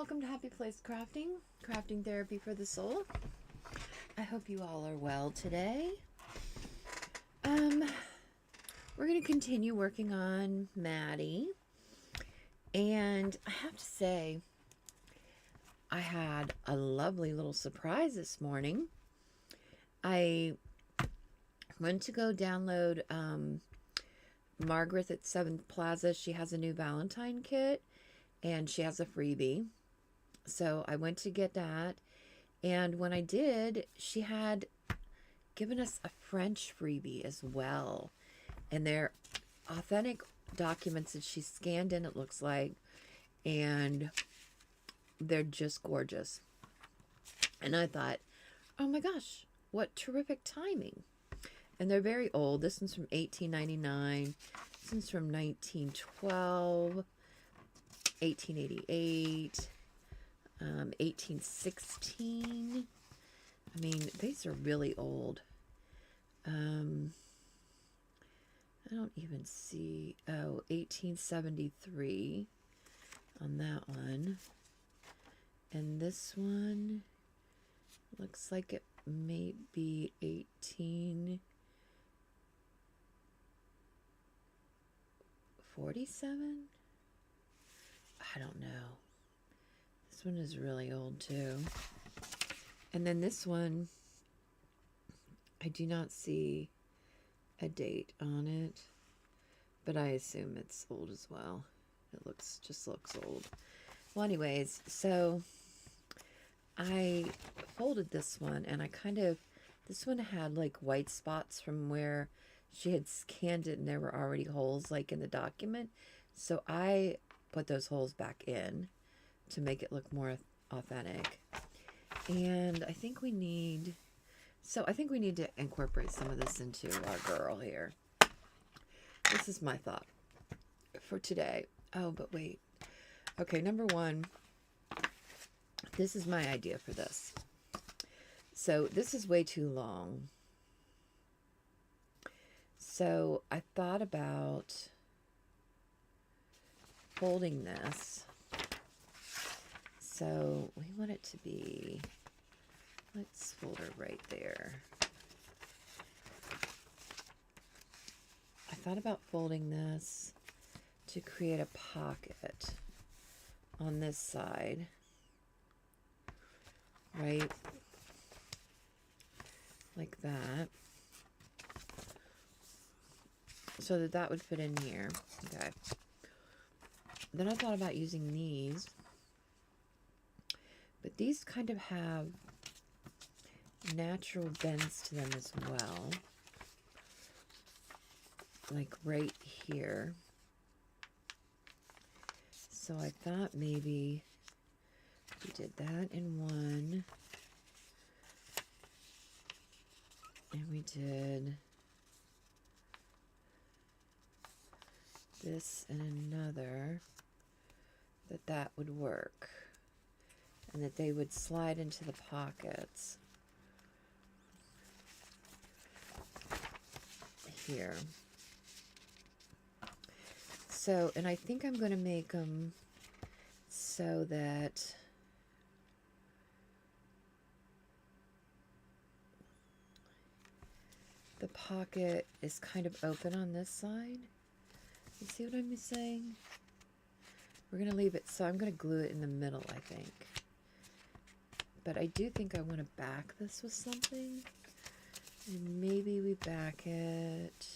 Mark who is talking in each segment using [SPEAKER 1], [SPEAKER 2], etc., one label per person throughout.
[SPEAKER 1] Welcome to Happy Place Crafting, crafting therapy for the soul. I hope you all are well today. We're going to continue working on Maddie. And I have to say, I had a lovely little surprise this morning. I went to go download Margaret at 7th Plaza. She has a new Valentine kit and she has a freebie. So I went to get that. And when I did, she had given us a French freebie as well. And they're authentic documents that she scanned in, it looks like. And they're just gorgeous. And I thought, oh my gosh, what terrific timing. And they're very old. This one's from 1899. This one's from 1912, 1888, 1816. I mean, these are really old. I don't even see, 1873 on that one. And this one looks like it may be 1847. I don't know. This one is really old too. And then this one, I do not see a date on it, but I assume it's old as well. It just looks old. Well, anyways, so I folded this one, and this one had like white spots from where she had scanned it, and there were already holes like in the document. So I put those holes back in to make it look more authentic. And I think we need to incorporate some of this into our girl here. This is my thought for today. Oh, but wait. Okay, number one, this is my idea for this. So this is way too long. So I thought about folding this. So we want it to be, let's fold her right there. I thought about folding this to create a pocket on this side, right? Like that. So that would fit in here. Okay. Then I thought about using these. But these kind of have natural bends to them as well. Like right here. So I thought maybe we did that in one. And we did this in another. That would work. And that they would slide into the pockets here. So, and I think I'm going to make them so that the pocket is kind of open on this side. You see what I'm saying? We're going to leave it, so I'm going to glue it in the middle, I think. But I do think I want to back this with something. And maybe we back it.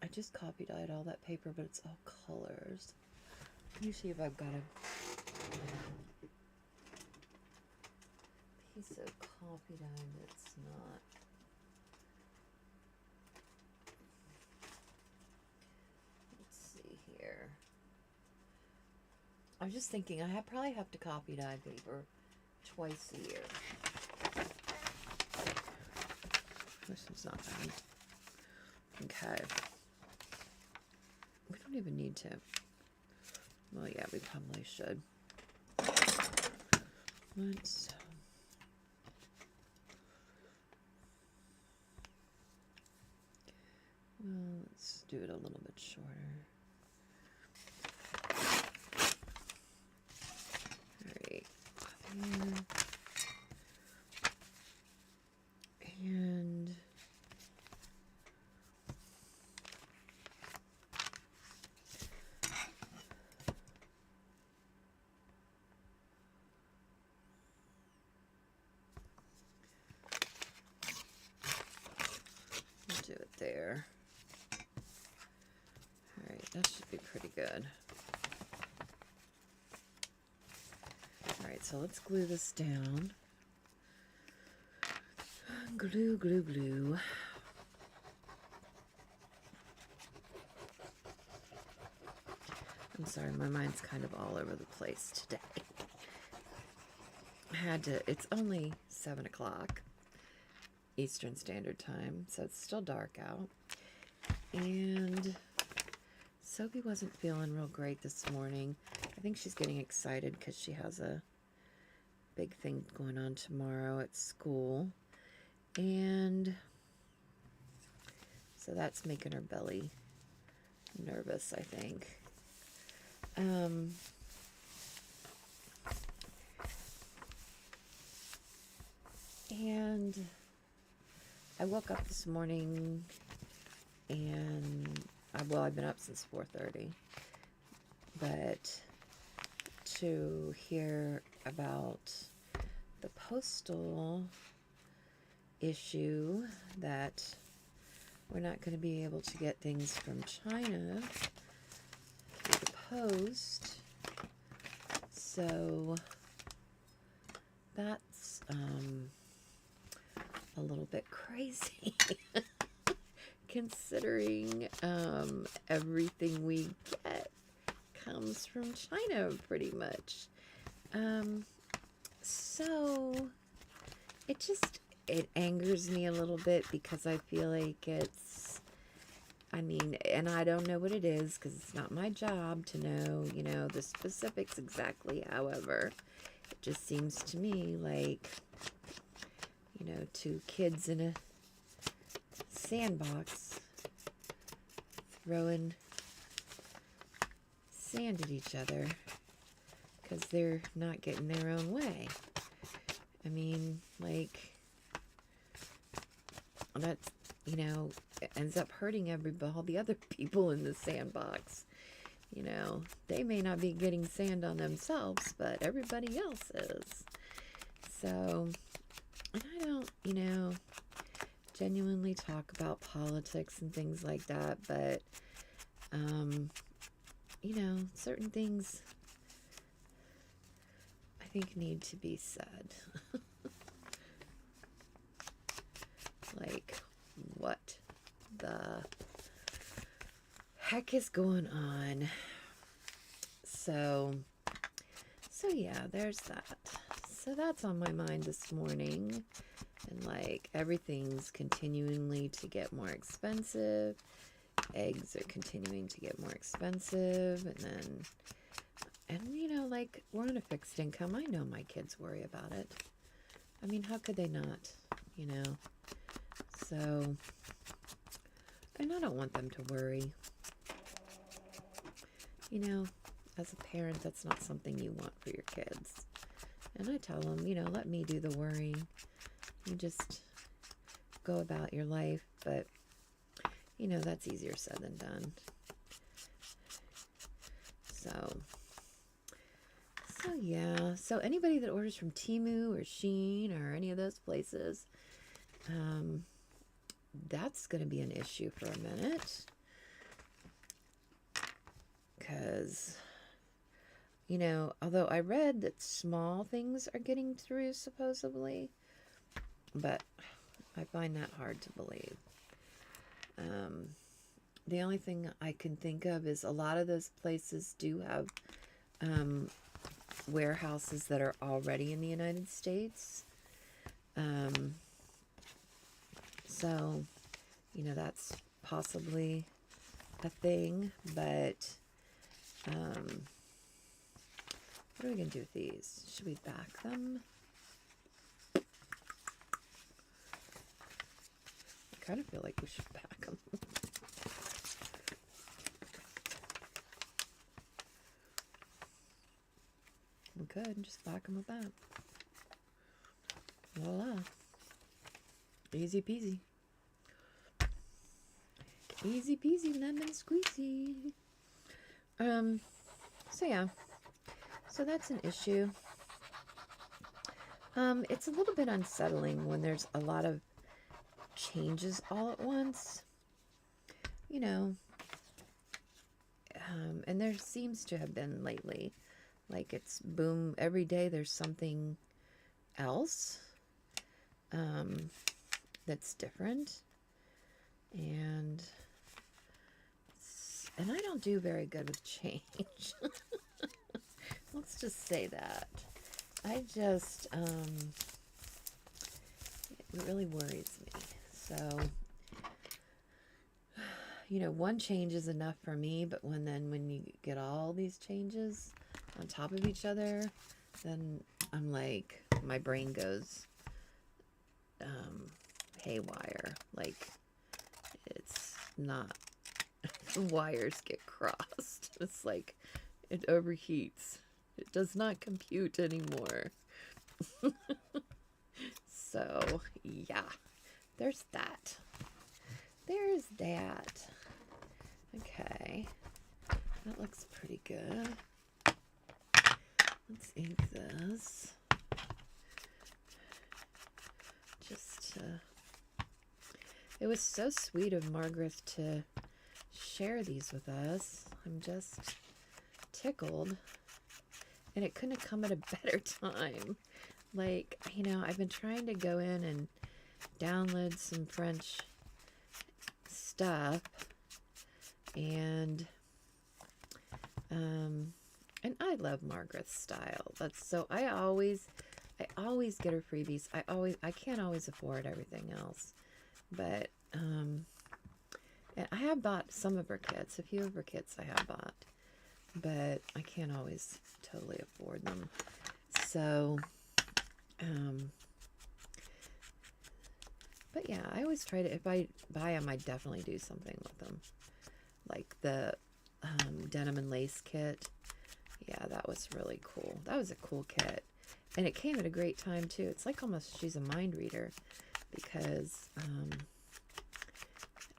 [SPEAKER 1] I just copy dyed all that paper, but it's all colors. Let me see if I've got a piece of copy dye that's not. I was just thinking I probably have to copy dye paper twice a year. This one's not bad. Okay. We don't even need to. Well, yeah, we probably should. Let's Well, let's do it a little bit shorter. All right. And we'll do it there. All right, that should be pretty good. All right, so let's glue this down. Glue, glue, glue. I'm sorry, my mind's kind of all over the place today. It's only 7 o'clock Eastern Standard Time, so it's still dark out. And Sophie wasn't feeling real great this morning. I think she's getting excited because she has a big thing going on tomorrow at school. And so that's making her belly nervous, I think. And I woke up this morning and I've been up since 4:30, but to hear about the postal issue that we're not going to be able to get things from China through the post. So that's a little bit crazy considering everything we get comes from China pretty much. So it angers me a little bit because I feel like and I don't know what it is because it's not my job to know, the specifics exactly. However, it just seems to me like, two kids in a sandbox throwing sand at each other because they're not getting their own way. I mean, like, that's, it ends up hurting all the other people in the sandbox. They may not be getting sand on themselves, but everybody else is. So, and I don't, genuinely talk about politics and things like that, but, certain things I think need to be said. Like, what the heck is going on? So yeah, there's that. So that's on my mind this morning. And like, everything's continually to get more expensive. Eggs are continuing to get more expensive. And like, we're on a fixed income. I know my kids worry about it. I mean, how could they not, So, and I don't want them to worry. As a parent, that's not something you want for your kids. And I tell them, let me do the worrying. You just go about your life, but, that's easier said than done. So yeah. So anybody that orders from Temu or Shein or any of those places, that's going to be an issue for a minute. Because, although I read that small things are getting through supposedly, but I find that hard to believe. The only thing I can think of is a lot of those places do have warehouses that are already in the United States. So, that's possibly a thing, but what are we going to do with these? Should we back them? I kind of feel like we should back them. We could just back them with that. Voila. Easy peasy. Easy peasy lemon squeezy. So yeah. So that's an issue. It's a little bit unsettling when there's a lot of changes all at once. You know, and there seems to have been lately. Like it's boom, every day there's something else that's different. And I don't do very good with change. Let's just say that. I just, it really worries me. So, you know, one change is enough for me, but when you get all these changes on top of each other, then I'm like, my brain goes haywire. Like, it's not, the wires get crossed. It's like, it overheats. It does not compute anymore. So, yeah, there's that. There's that. Okay, that looks pretty good. Let's ink this. Just, it was so sweet of Margaret to share these with us. I'm just tickled. And it couldn't have come at a better time. Like, you know, I've been trying to go in and download some French stuff. And I love Margaret's style. So I always get her freebies. I can't always afford everything else. But, and I have bought some of her kits. A few of her kits I have bought. But I can't always totally afford them. So, but yeah, I always try to, if I buy them, I definitely do something with them. Like the denim and lace kit. Yeah, that was really cool. That was a cool kit. And it came at a great time too. It's like almost she's a mind reader, because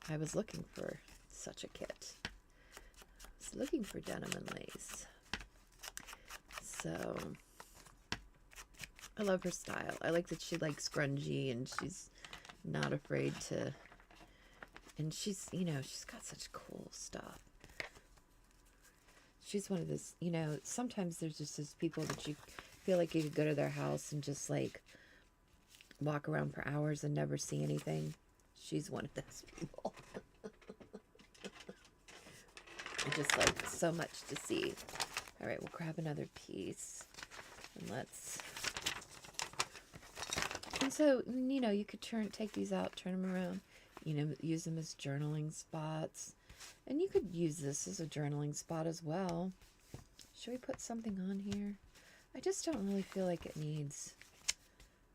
[SPEAKER 1] I was looking for such a kit. Looking for denim and lace. So I love her style. I like that she likes grungy and she's not afraid to, and she's, you know, she's got such cool stuff. She's one of those, you know, sometimes there's just those people that you feel like you could go to their house and just like walk around for hours and never see anything. She's one of those people. Just like so much to see. All right, we'll grab another piece and let's. And so, you know, you could take these out, turn them around, you know, use them as journaling spots. And you could use this as a journaling spot as well. Should we put something on here? I just don't really feel like it needs.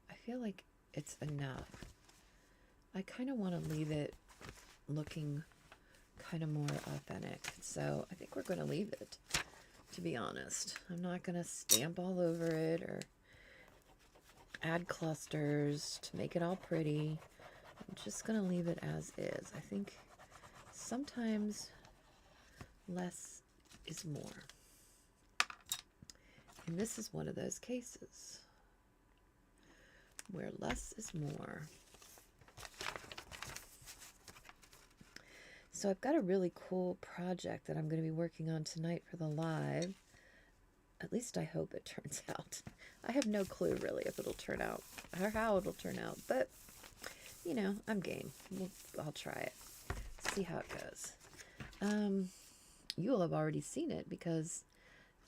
[SPEAKER 1] I feel like it's enough. I kind of want to leave it looking kind of more authentic. So I think we're going to leave it, to be honest. I'm not going to stamp all over it or add clusters to make it all pretty. I'm just going to leave it as is. I think sometimes less is more. And this is one of those cases where less is more. So I've got a really cool project that I'm going to be working on tonight for the live. At least I hope it turns out. I have no clue really if it'll turn out or how it'll turn out, but you know, I'm game. I'll try it. See how it goes. You will have already seen it because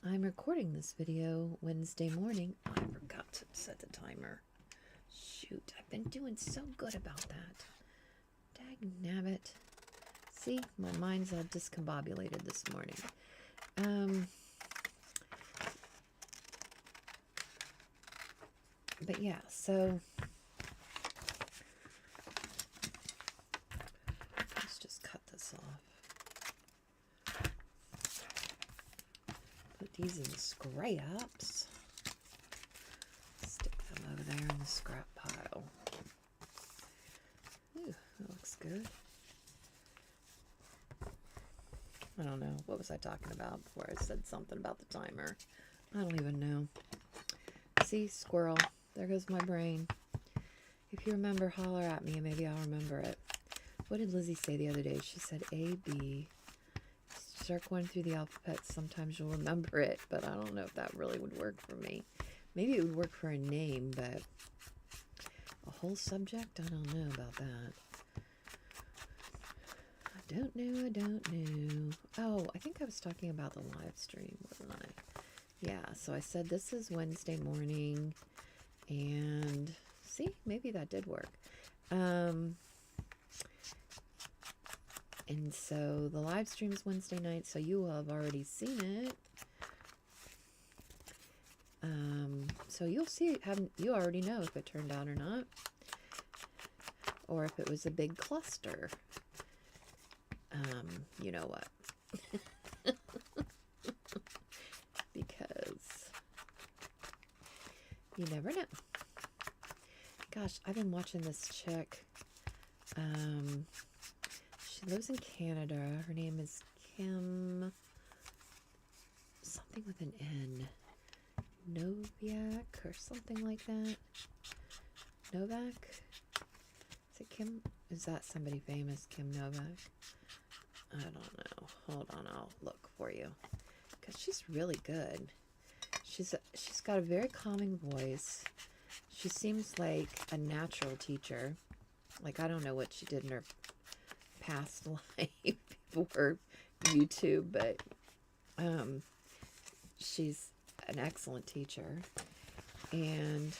[SPEAKER 1] I'm recording this video Wednesday morning. Oh, I forgot to set the timer. Shoot, I've been doing so good about that. Dag nabbit. See, my mind's all discombobulated this morning. But yeah, so let's just cut this off. Put these in scraps. there in the scrap pile. Ooh, that looks good. I don't know. What was I talking about before I said something about the timer? I don't even know. See, squirrel. There goes my brain. If you remember, holler at me and maybe I'll remember it. What did Lizzie say the other day? She said A, B. Start going through the alphabet. Sometimes you'll remember it, but I don't know if that really would work for me. Maybe it would work for a name, but a whole subject? I don't know about that. I don't know. Oh, I think I was talking about the live stream, wasn't I? Yeah, so I said this is Wednesday morning, and see, maybe that did work. And so the live stream is Wednesday night, so you will have already seen it. So you'll see, you already know if it turned out or not, or if it was a big cluster. You know what? Because you never know. Gosh, I've been watching this chick. She lives in Canada. Her name is Kim, something with an N. Noviak or something like that. Novak? Is it Kim? Is that somebody famous? Kim Novak? I don't know. Hold on, I'll look for you. Because she's really good. She's got a very calming voice. She seems like a natural teacher. Like, I don't know what she did in her past life before YouTube, but she's an excellent teacher. And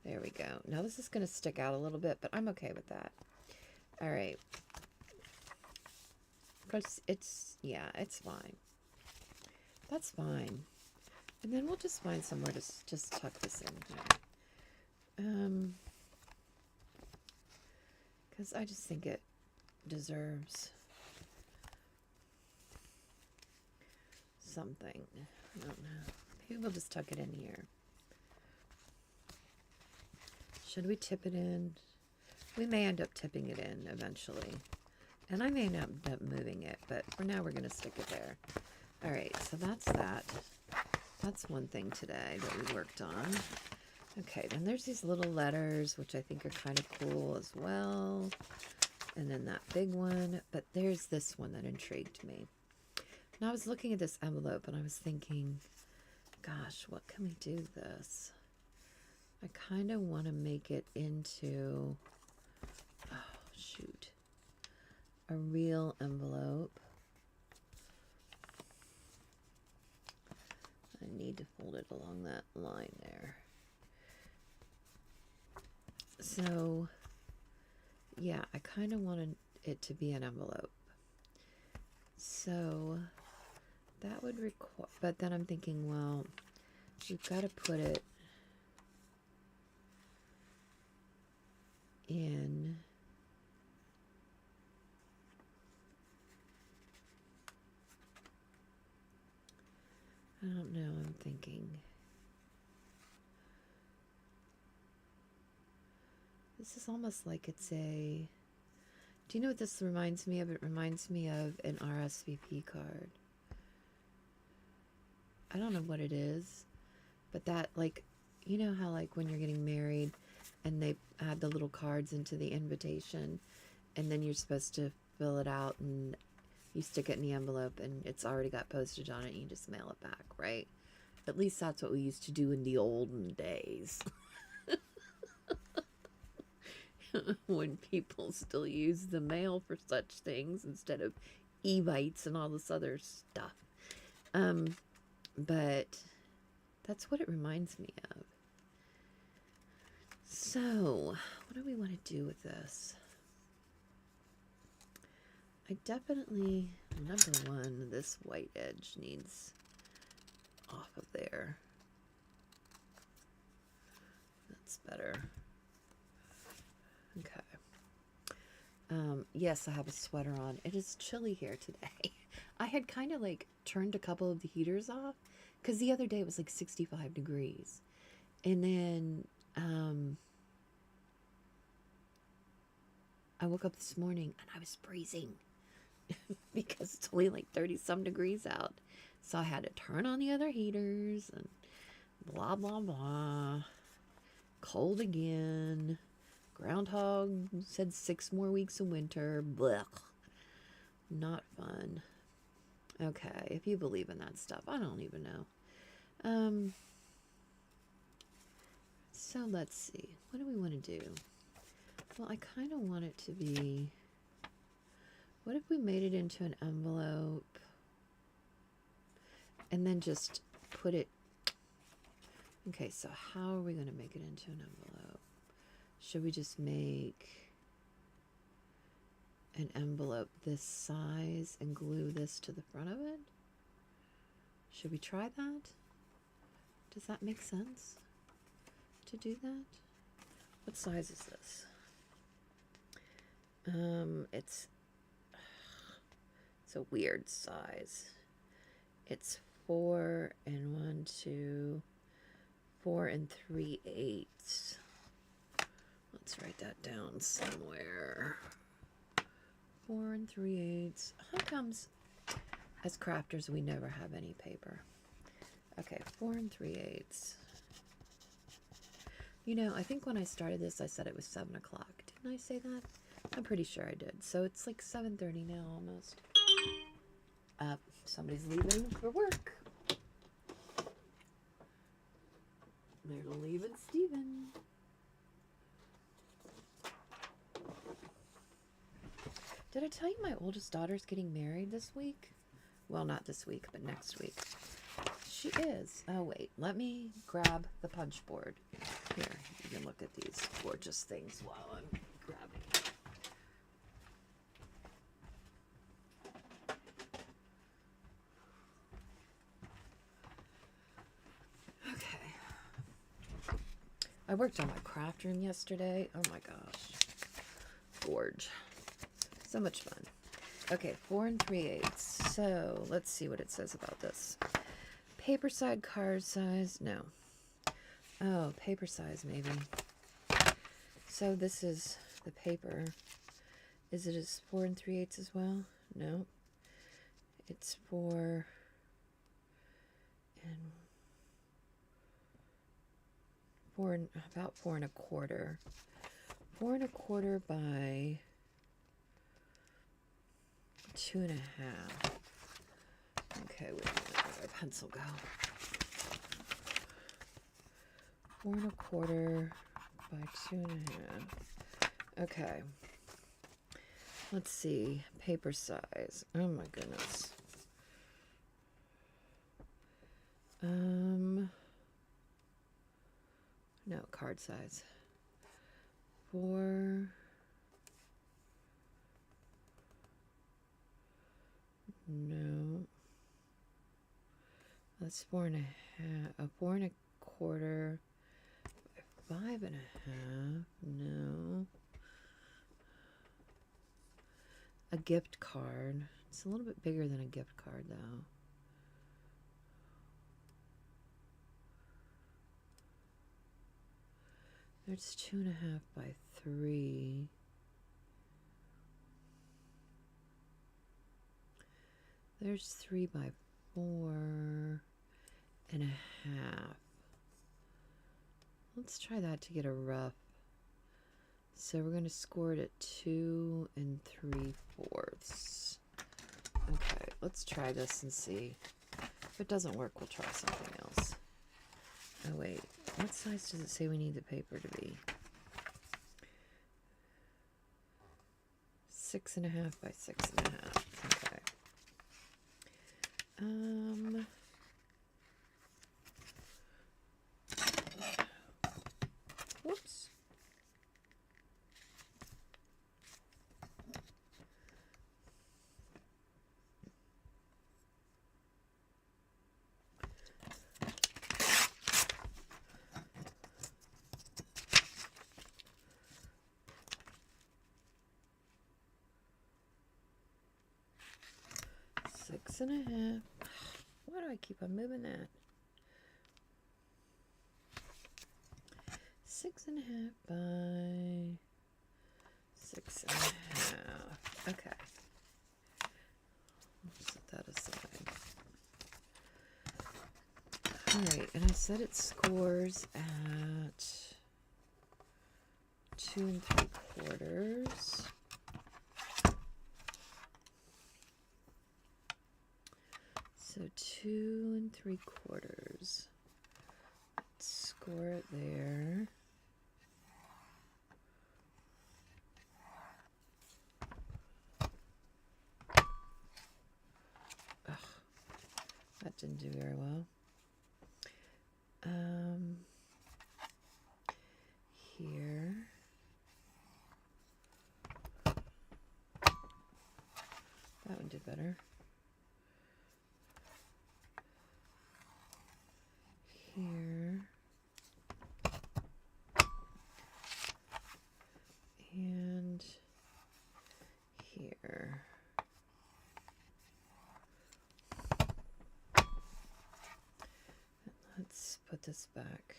[SPEAKER 1] there we go. Now this is going to stick out a little bit, but I'm okay with that. All right. Because it's fine. That's fine. And then we'll just find somewhere to just tuck this in here. Because I just think it deserves something. I don't know. Maybe we'll just tuck it in here. Should we tip it in? We may end up tipping it in eventually. And I may end up moving it, but for now we're going to stick it there. All right, so that's that. That's one thing today that we worked on. Okay, then there's these little letters, which I think are kind of cool as well. And then that big one. But there's this one that intrigued me. And I was looking at this envelope and I was thinking, gosh, what can we do with this? I kind of want to make it into, oh, shoot, a real envelope. I need to fold it along that line there. So, yeah, I kind of wanted it to be an envelope. So, that would require, but then I'm thinking, well, we've got to put it in I don't know, I'm thinking. This is almost like it's a, do you know what this reminds me of? It reminds me of an RSVP card. I don't know what it is, but that, like, you know how like when you're getting married and they add the little cards into the invitation and then you're supposed to fill it out and you stick it in the envelope and it's already got postage on it and you just mail it back, right? At least that's what we used to do in the olden days. When people still use the mail for such things instead of evites and all this other stuff. But that's what it reminds me of. So, what do we want to do with this? I definitely, number one, this white edge needs off of there. That's better. Okay. Yes, I have a sweater on. It is chilly here today. I had kind of like turned a couple of the heaters off because the other day it was like 65 degrees. And then I woke up this morning and I was freezing because it's only like 30 some degrees out. So I had to turn on the other heaters and blah, blah, blah. Cold again. Groundhog said 6 more weeks of winter. Blech. Not fun. Okay, if you believe in that stuff, I don't even know. So let's see. What do we want to do? Well, I kind of want it to be... What if we made it into an envelope and then just put it... Okay, so how are we going to make it into an envelope? Should we just make an envelope this size and glue this to the front of it? Should we try that? Does that make sense to do that? What size is this? It's a weird size. It's 4 and 4 3/8. Let's write that down somewhere. 4 3/8. How comes as crafters we never have any paper? Okay, 4 3/8. You know, I think when I started this, I said it was 7 o'clock. Didn't I say that? I'm pretty sure I did. So it's like 7:30 now almost. Somebody's leaving for work. They're leaving Steven. Did I tell you my oldest daughter's getting married this week? Well, not this week, but next week. She is. Oh, wait. Let me grab the punch board. Here, you can look at these gorgeous things while I'm grabbing it. Okay. I worked on my craft room yesterday. Oh my gosh. Gorge. So much fun. Okay, 4 3/8. So let's see what it says about this. Paper side, card size. No. Oh, paper size maybe. So this is the paper. Is it as 4 3/8 as well? No. It's 4 and about 4 1/4. 4 1/4 by 2 1/2. Okay, wait a minute. Where'd my pencil go? 4 1/4 by 2 1/2. Okay. Let's see. Paper size. Oh my goodness. No, card size. 4. No. That's 4 1/2. 4 1/4 by 5 1/2. No. A gift card. It's a little bit bigger than a gift card, though. There's 2 1/2 by 3. There's 3 by 4 1/2. Let's try that to get a rough. So we're going to score it at 2 3/4. Okay, let's try this and see. If it doesn't work, we'll try something else. Oh wait, what size does it say we need the paper to be? 6 1/2 by 6 1/2. Okay. Whoops. Six and a half. Why do I keep on moving that? 6.5 by 6.5. Okay. Set that aside. Alright, and I said it scores at 2 3/4. So 2 3/4. Score it there. Ugh, that didn't do very well. Here. That one did better. Here. And here. Let's put this back.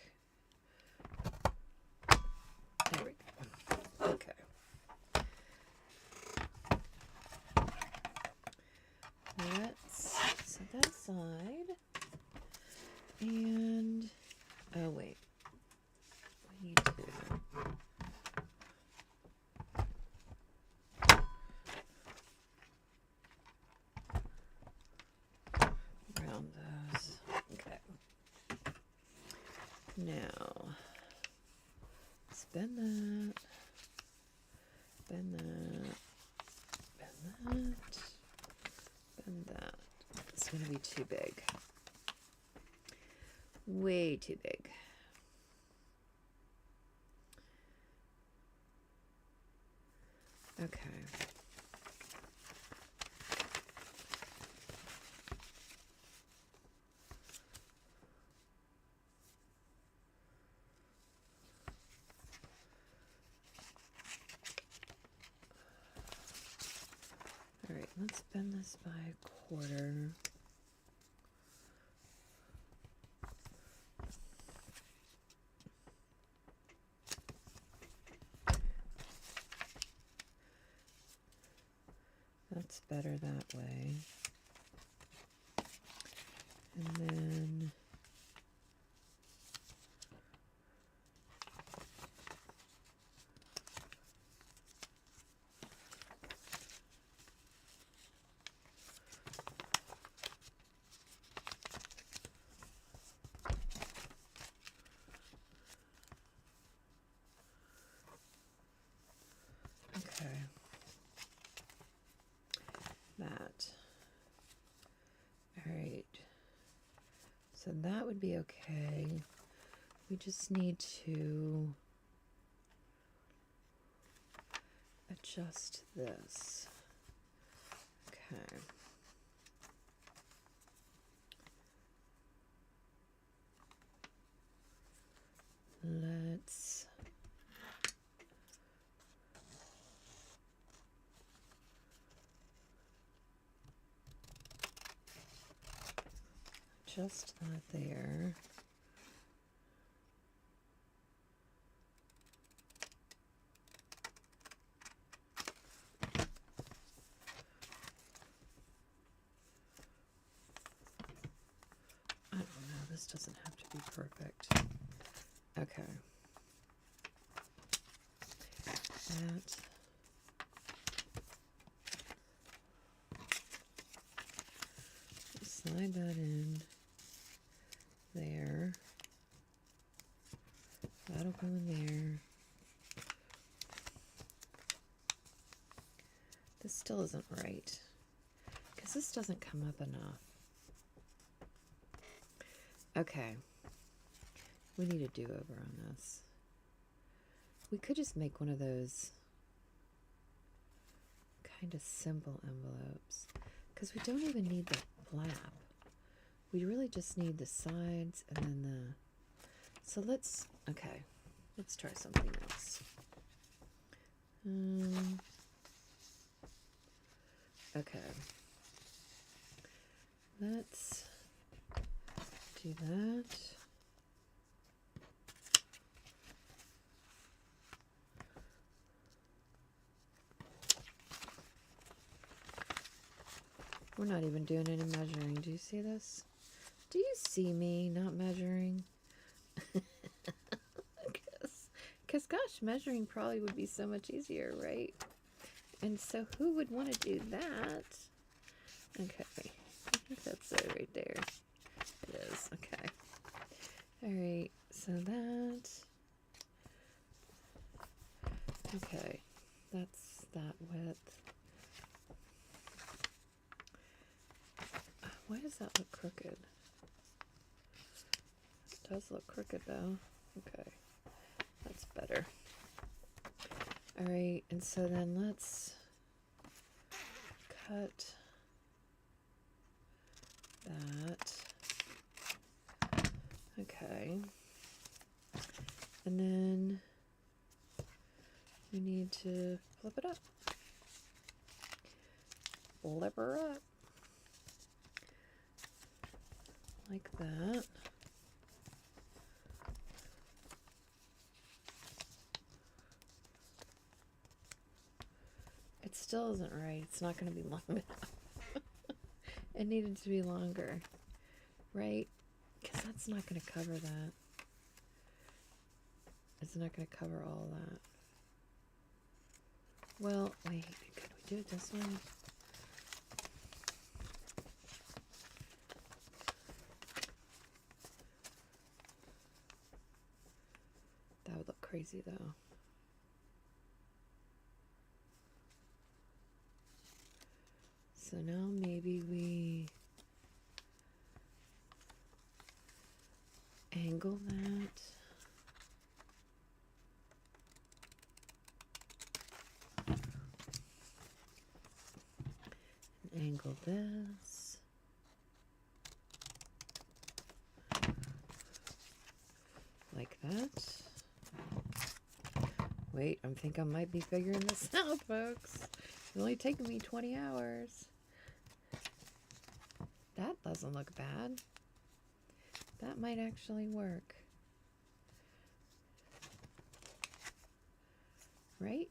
[SPEAKER 1] There we go. Okay. Let's set that aside. And, oh wait. We need to round those. Okay. Now, bend that, bend that, bend that, bend that. It's going to be too big. Way too big. Okay. All right, let's bend this by 1/4. That's better that way. And then okay. That. All right. So that would be okay. We just need to adjust this. Okay. Let's adjust that there. I don't know, this doesn't have to be perfect. Okay. That. Slide that in there. That'll go in there. This still isn't right because this doesn't come up enough. Okay. We need a do-over on this. We could just make one of those kind of simple envelopes because we don't even need the flap. We really just need the sides and then the... So let's... Okay. Let's try something else. Okay. Let's do that. We're not even doing any measuring. Do you see this? Do you see me not measuring? Because gosh, measuring probably would be so much easier, right? And so who would want to do that? Okay, I think that's it right there. It is, okay. All right, so that, okay, that's that width. Why does that look crooked? It does look crooked though. Okay, that's better. All right, and so then let's cut that. Okay. And then we need to flip it up. Flip her up. Like that. It still isn't right. It's not going to be long enough. It needed to be longer, right? Because that's not going to cover that. It's not going to cover all that. Well, wait, could we do it this way? That would look crazy though. So now maybe we angle that. And angle this. Like that. Wait, I think I might be figuring this out, folks. It's only taken me 20 hours. That doesn't look bad. That might actually work. Right?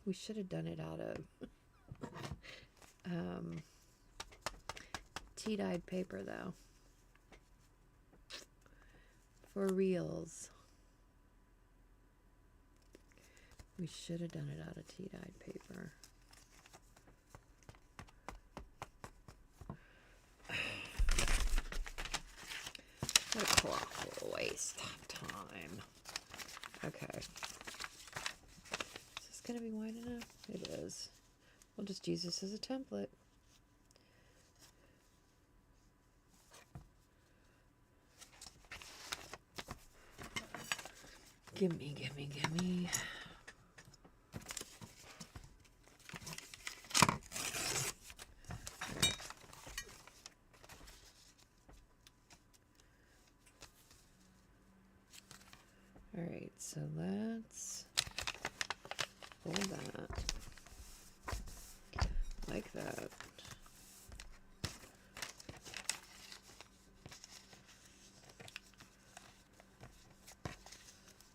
[SPEAKER 1] We should have done it out of tea-dyed paper, though. For reals. We should have done it out of tea-dyed paper. What a colossal waste of time. Okay. Is this going to be wide enough? It is. We'll just use this as a template. Gimme, gimme, gimme. All right, so let's fold that like that.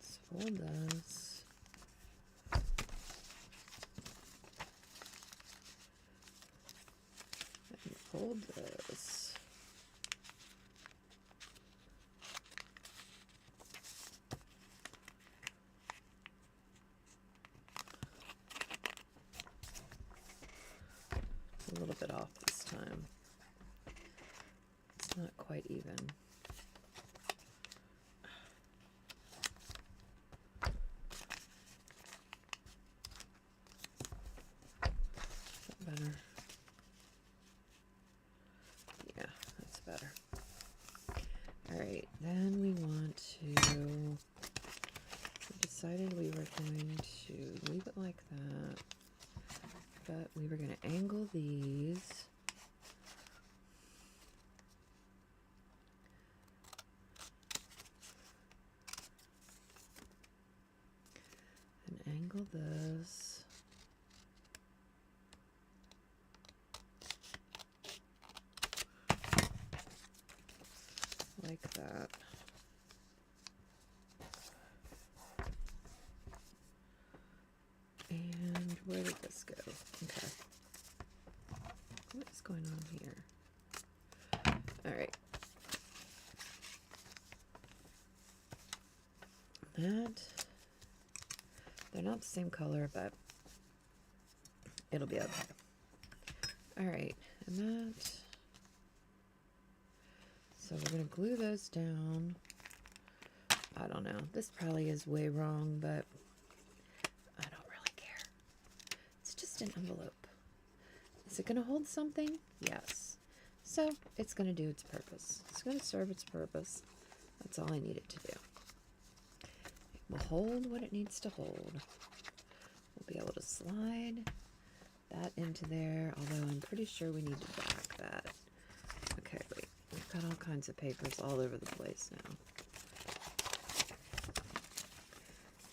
[SPEAKER 1] Let's fold this. And fold this. A little bit off this time. It's not quite even. Is that better? Yeah, that's better. All right, then we want to, we decided we were going to leave it like that. But we were going to angle these. And angle this. Like that. And where did this go? Okay. What is going on here? All right. They're not the same color, but it'll be okay. All right, and that. So we're going to glue those down. I don't know. This probably is way wrong, but I don't really care. It's just an envelope. Is it going to hold something? Yes. So it's going to do its purpose. It's going to serve its purpose. That's all I need it to do. It will hold what it needs to hold. We'll be able to slide that into there, although I'm pretty sure we need to back that. Okay, wait. We've got all kinds of papers all over the place now.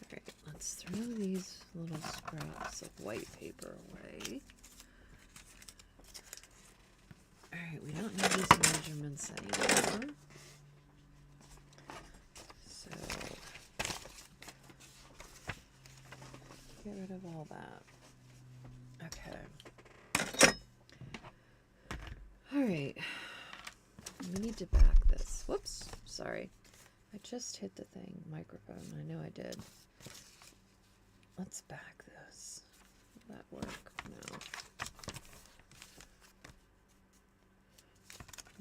[SPEAKER 1] Alright, let's throw these little scraps of white paper away. Alright, we don't need these measurements anymore. So, get rid of all that. Okay. Alright. We need to back this. Whoops. Sorry. I just hit the thing. Microphone. I know I did. Let's back this. Will that work? No.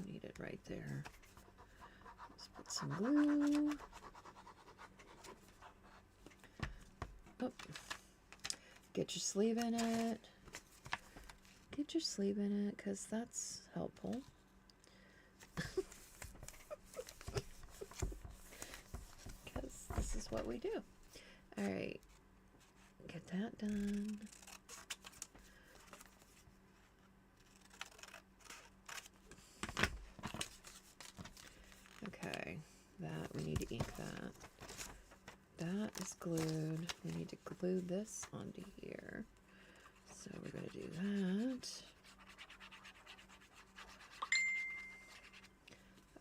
[SPEAKER 1] Need it right there. Let's put some glue. Oh. Get your sleeve in it. Get your sleeve in it, because that's helpful. Because this is what we do. Alright. Get that done. Okay. That, we need to ink that. That is glued. We need to glue this onto here. So we're going to do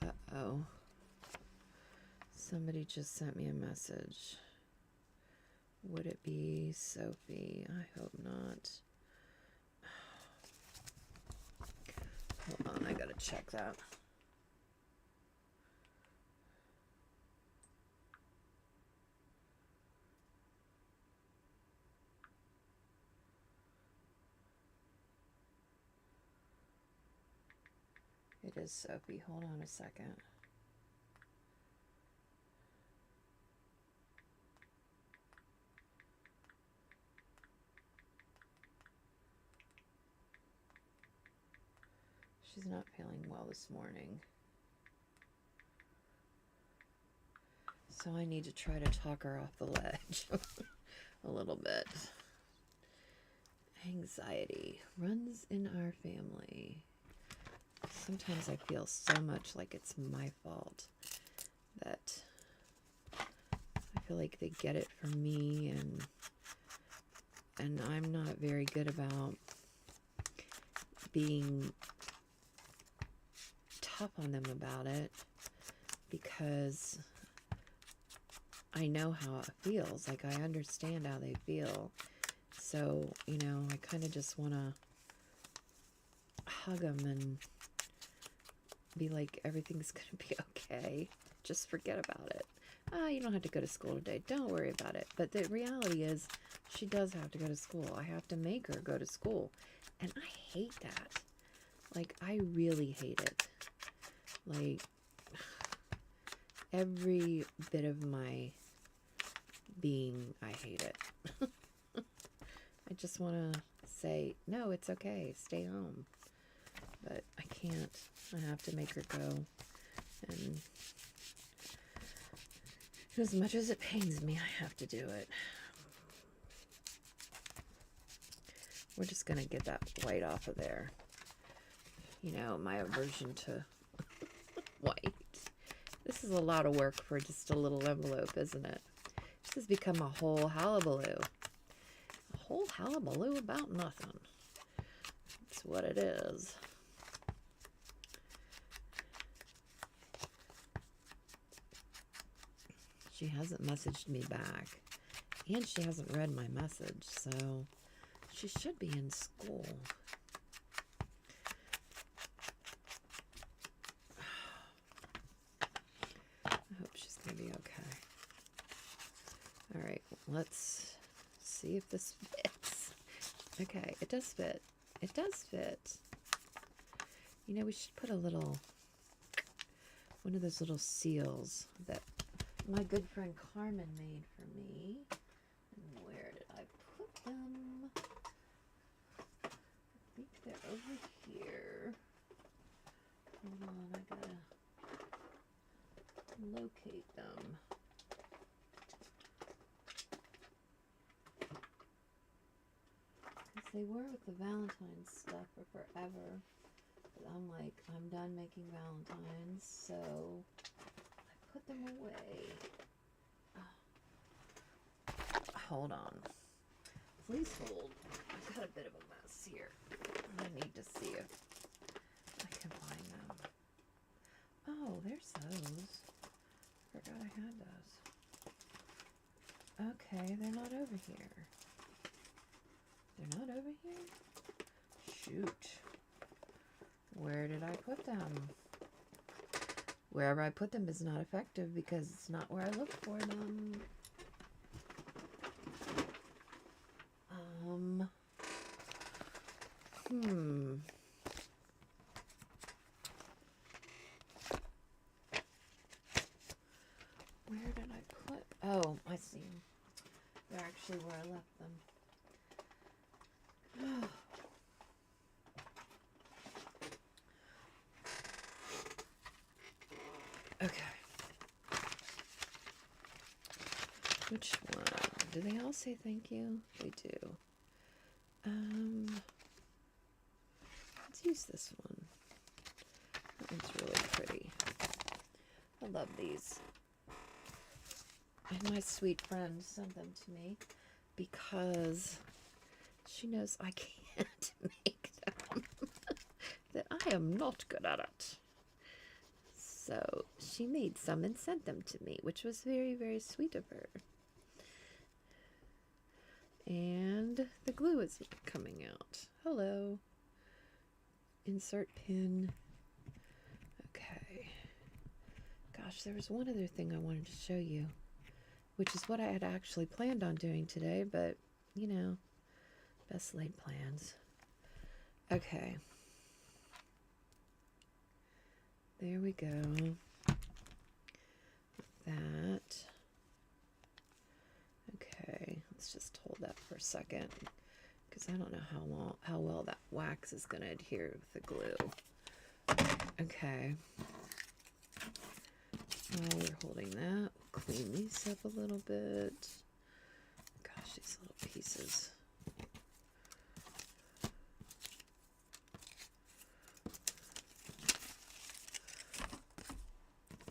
[SPEAKER 1] that. Uh-oh. Somebody just sent me a message. Would it be Sophie? I hope not. Hold on, I gotta check that. It is Sophie. Hold on a second. She's not feeling well this morning. So I need to try to talk her off the ledge a little bit. Anxiety runs in our family. Sometimes I feel so much like it's my fault that I feel like they get it from me, and I'm not very good about being tough on them about it, because I know how it feels. Like, I understand how they feel. So, you know, I kind of just want to hug them and be like, everything's going to be okay. Just forget about it. You don't have to go to school today. Don't worry about it. But the reality is, she does have to go to school. I have to make her go to school. And I hate that. Like, I really hate it. Like, every bit of my being, I hate it. I just want to say, no, it's okay. Stay home. But I can't. I have to make her go. And as much as it pains me, I have to do it. We're just going to get that white off of there. You know, my aversion to white. This is a lot of work for just a little envelope, isn't it? This has become a whole hullabaloo. A whole hullabaloo about nothing. That's what it is. She hasn't messaged me back. And she hasn't read my message, so she should be in school. let's see if this fits. Okay, it does fit. It does fit. You know, we should put a little, one of those little seals that my good friend Carmen made for me. And where did I put them? I think they're over here. Hold on, I gotta locate them. Because they were with the Valentine's stuff for forever. But I'm like, I'm done making Valentines, so I put them away. Hold on. Please hold. I've got a bit of a mess here. I need to see if I can find them. Oh, there's those. Forgot I had those. Okay, they're not over here. They're not over here? Shoot. Where did I put them? Wherever I put them is not effective because it's not where I look for them. Where did I put? Oh, I see. They're actually where I left them. Okay. Which one? Do they all say thank you? They do. Let's use this one. That one's really pretty. I love these. And my sweet friend sent them to me because she knows I can't make them. That I am not good at it. So she made some and sent them to me, which was very, very sweet of her. And the glue is coming out. Hello. Insert pin. Okay. Gosh, there was one other thing I wanted to show you, which is what I had actually planned on doing today, but, you know, best laid plans. Okay. There we go. With that. Okay, let's just hold that for a second because I don't know how well that wax is going to adhere with the glue. Okay. While we're holding that, we'll clean these up a little bit. Gosh, these little pieces.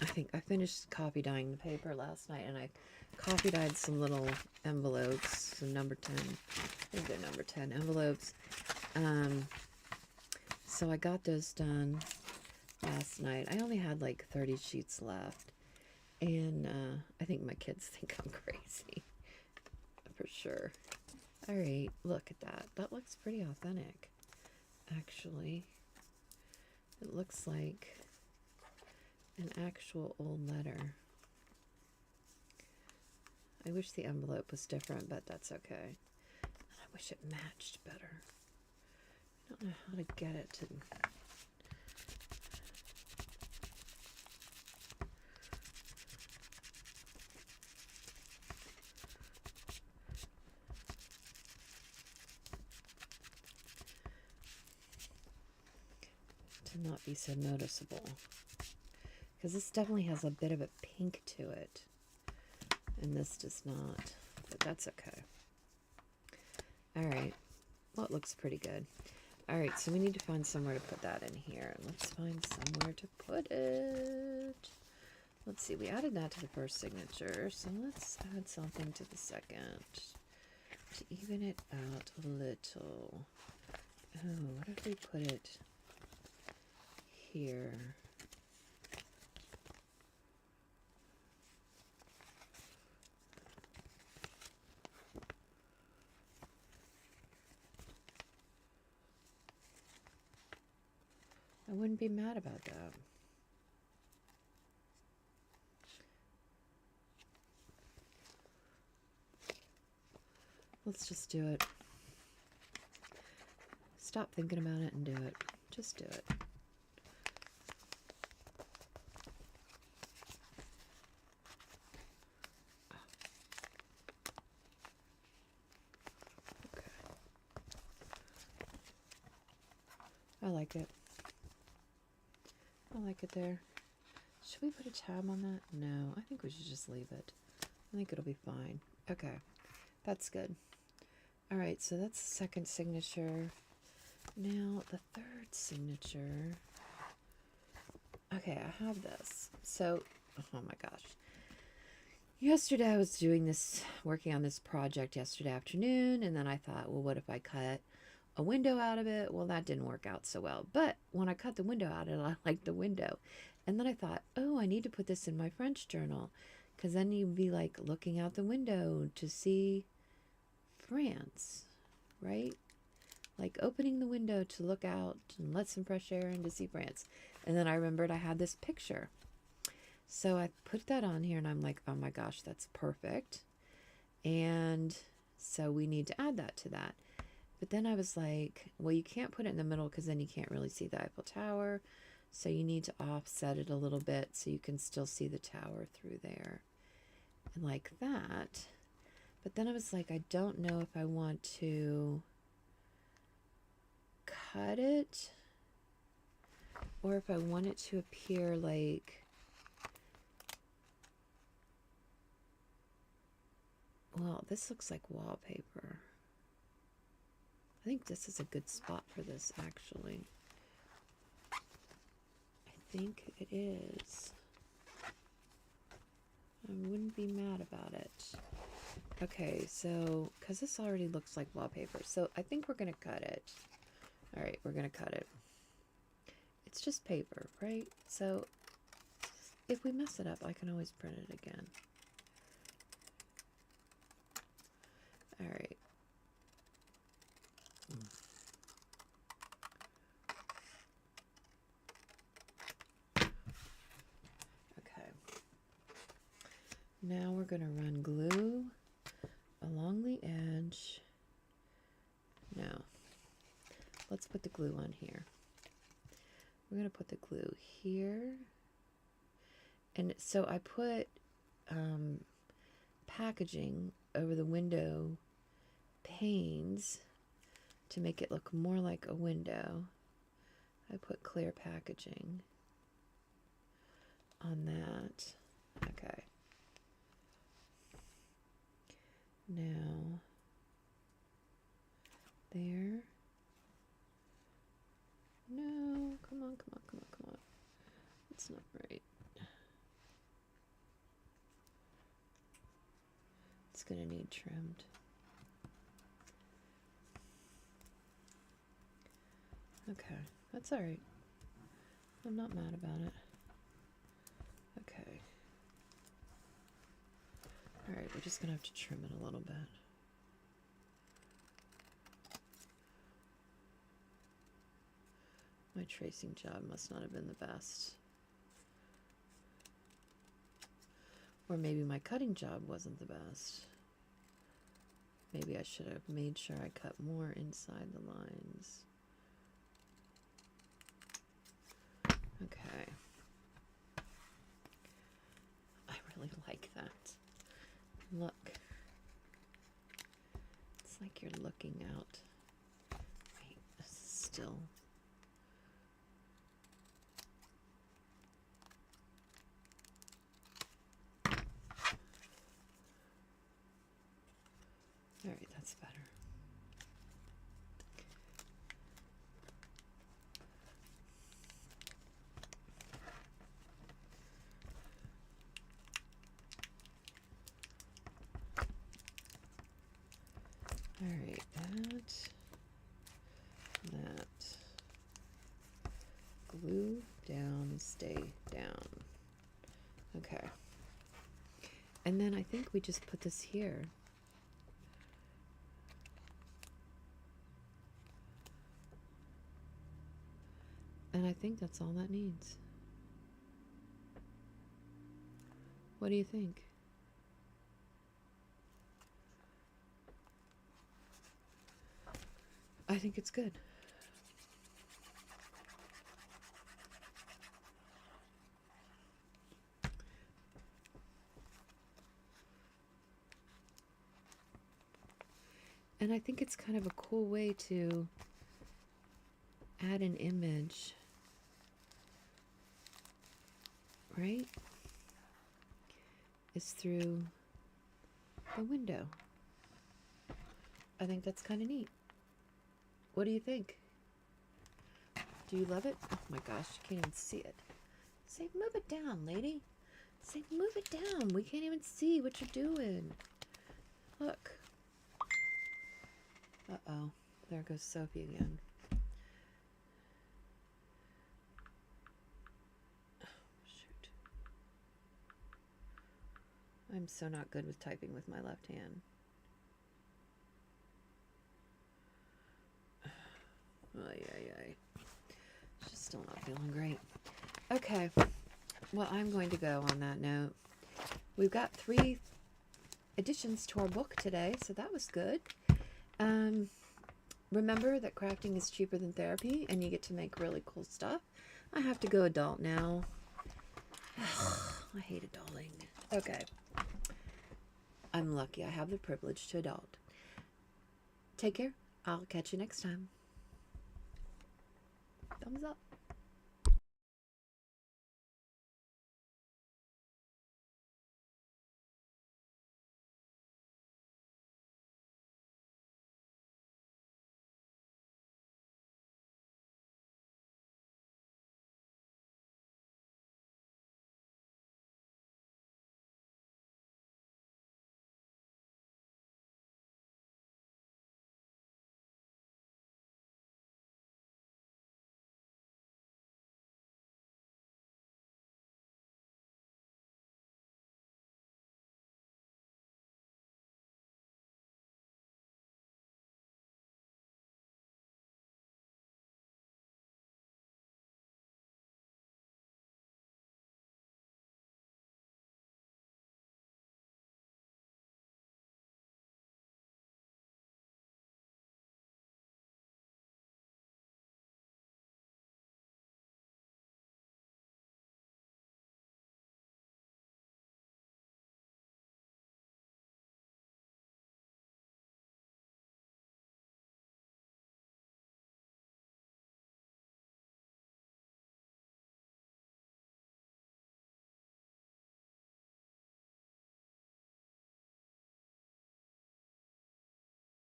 [SPEAKER 1] I think I finished copy dyeing the paper last night, and I copy dyed some little envelopes, some number 10, I think they're number 10 envelopes. So I got those done last night. I only had like 30 sheets left, and I think my kids think I'm crazy, for sure. All right, look at that. That looks pretty authentic, actually. It looks like an actual old letter. I wish the envelope was different, but that's okay. And I wish it matched better. I don't know how to get it to... to not be so noticeable. Because this definitely has a bit of a pink to it. And this does not. But that's okay. Alright. Well, it looks pretty good. Alright, so we need to find somewhere to put that in here. And let's find somewhere to put it. Let's see. We added that to the first signature. So let's add something to the second. To even it out a little. Oh, what if we put it here? I wouldn't be mad about that. Let's just do it. Stop thinking about it and do it. Just do it. Okay. I like it. I like it there. Should we put a tab on that? No, I think we should just leave it. I think it'll be fine. Okay, that's good. All right, so that's the second signature. Now the third signature. Okay, I have this. So, oh my gosh. Yesterday I was doing this, working on this project yesterday afternoon, and then I thought, well, what if I cut a window out of it? Well, that didn't work out so well. But when I cut the window out of it, I liked the window. And then I thought, oh, I need to put this in my French journal, because then you'd be like looking out the window to see France, right? Like opening the window to look out and let some fresh air in to see France. And then I remembered I had this picture. So I put that on here and I'm like, oh my gosh, that's perfect. And so we need to add that to that. But then I was like, well, you can't put it in the middle because then you can't really see the Eiffel Tower. So you need to offset it a little bit so you can still see the tower through there. And like that. But then I was like, I don't know if I want to cut it or if I want it to appear like, well, this looks like wallpaper. I think this is a good spot for this, actually. I think it is. I wouldn't be mad about it. Okay, so, because this already looks like wallpaper, so I think we're going to cut it. All right, we're going to cut it. It's just paper, right? So, if we mess it up, I can always print it again. All right. Okay. Now we're going to run glue along the edge. Now, let's put the glue on here. We're going to put the glue here. And so I put packaging over the window panes to make it look more like a window. I put clear packaging on that. Okay. Now, there. No, come on, come on, come on, come on. It's not right. It's going to need trimmed. Okay, that's all right. I'm not mad about it. Okay. All right, we're just going to have to trim it a little bit. My tracing job must not have been the best. Or maybe my cutting job wasn't the best. Maybe I should have made sure I cut more inside the lines. Okay. I really like that. Look. It's like you're looking out. Wait, this is still... All right, that's better. All right, that. Glue down, stay down. Okay. And then I think we just put this here. And I think that's all that needs. What do you think? I think it's good. And I think it's kind of a cool way to add an image, right? Is through the window. I think that's kind of neat. What do you think? Do you love it? Oh my gosh, you can't even see it. Say, move it down, lady. Say, move it down. We can't even see what you're doing. Look. Uh-oh. There goes Sophie again. Oh, shoot. I'm so not good with typing with my left hand. Ay. She's still not feeling great. Okay. Well, I'm going to go on that note. We've got 3 additions to our book today, so that was good. Remember that crafting is cheaper than therapy, and you get to make really cool stuff. I have to go adult now. I hate adulting. Okay. I'm lucky I have the privilege to adult. Take care. I'll catch you next time. Thumbs up.